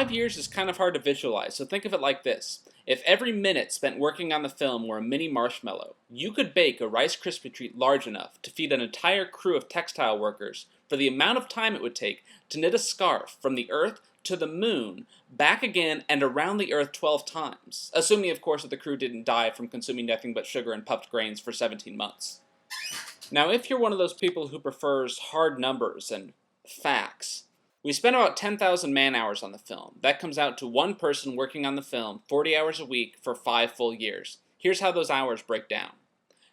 5 years is kind of hard to visualize, so think of it like this. If every minute spent working on the film were a mini marshmallow, you could bake a Rice Krispie treat large enough to feed an entire crew of textile workers for the amount of time it would take to knit a scarf from the Earth to the Moon, back again, and around the Earth 12 times. Assuming, of course, that the crew didn't die from consuming nothing but sugar and puffed grains for 17 months. Now, if you're one of those people who prefers hard numbers and facts, we spent about 10,000 man-hours on the film. That comes out to one person working on the film 40 hours a week for 5 full years. Here's how those hours break down.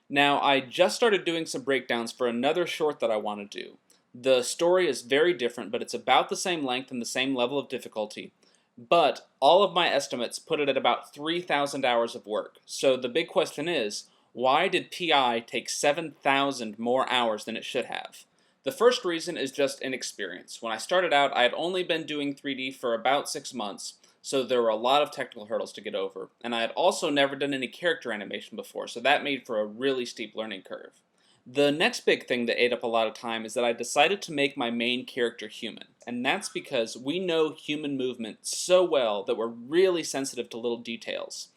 Now, I just started doing some breakdowns for another short that I want to do. The story is very different, but it's about the same length and the same level of difficulty. But all of my estimates put it at about 3,000 hours of work. So the big question is, why did PI take 7,000 more hours than it should have? The first reason is just inexperience. When I started out, I had only been doing 3D for about 6 months, so there were a lot of technical hurdles to get over. And I had also never done any character animation before, so that made for a really steep learning curve. The next big thing that ate up a lot of time is that I decided to make my main character human. And that's because we know human movement so well that we're really sensitive to little details.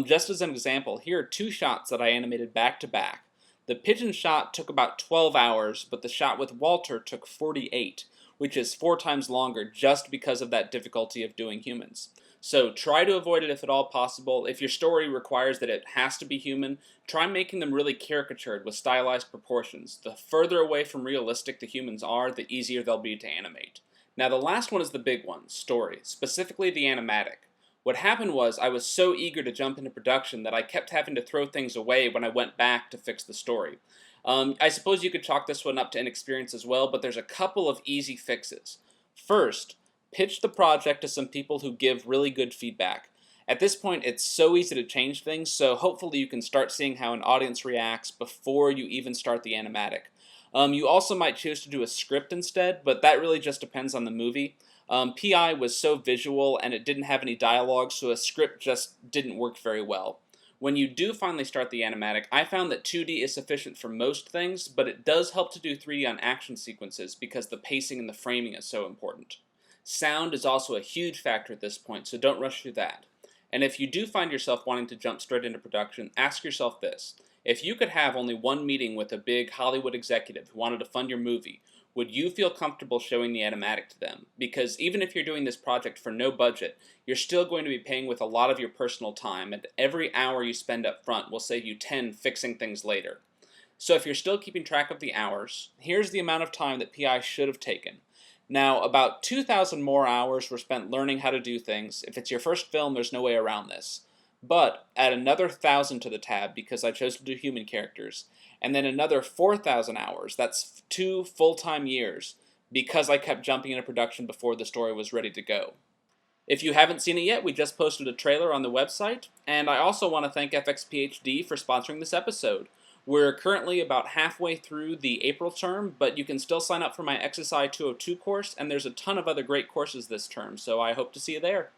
Just as an example, here are 2 shots that I animated back to back. The Pigeon shot took about 12 hours, but the shot with Walter took 48, which is 4 times longer just because of that difficulty of doing humans. So try to avoid it if at all possible. If your story requires that it has to be human, try making them really caricatured with stylized proportions. The further away from realistic the humans are, the easier they'll be to animate. Now the last one is the big one, story, specifically the animatic. What happened was I was so eager to jump into production that I kept having to throw things away when I went back to fix the story. I suppose you could chalk this one up to inexperience as well, but there's a couple of easy fixes. First, pitch the project to some people who give really good feedback. At this point, it's so easy to change things, so hopefully you can start seeing how an audience reacts before you even start the animatic. You also might choose to do a script instead, but that really just depends on the movie. PI was so visual and it didn't have any dialogue, so a script just didn't work very well. When you do finally start the animatic, I found that 2D is sufficient for most things, but it does help to do 3D on action sequences because the pacing and the framing is so important. Sound is also a huge factor at this point, so don't rush through that. And if you do find yourself wanting to jump straight into production, ask yourself this. If you could have only one meeting with a big Hollywood executive who wanted to fund your movie, would you feel comfortable showing the animatic to them? Because even if you're doing this project for no budget, you're still going to be paying with a lot of your personal time, and every hour you spend up front will save you 10 fixing things later. So if you're still keeping track of the hours, here's the amount of time that PI should have taken. Now, about 2,000 more hours were spent learning how to do things. If it's your first film, there's no way around this. But add another 1,000 to the tab because I chose to do human characters, and then another 4,000 hours, that's 2 full-time years, because I kept jumping into production before the story was ready to go. If you haven't seen it yet, we just posted a trailer on the website, and I also want to thank FXPHD for sponsoring this episode. We're currently about halfway through the April term, but you can still sign up for my XSI 202 course, and there's a ton of other great courses this term, so I hope to see you there.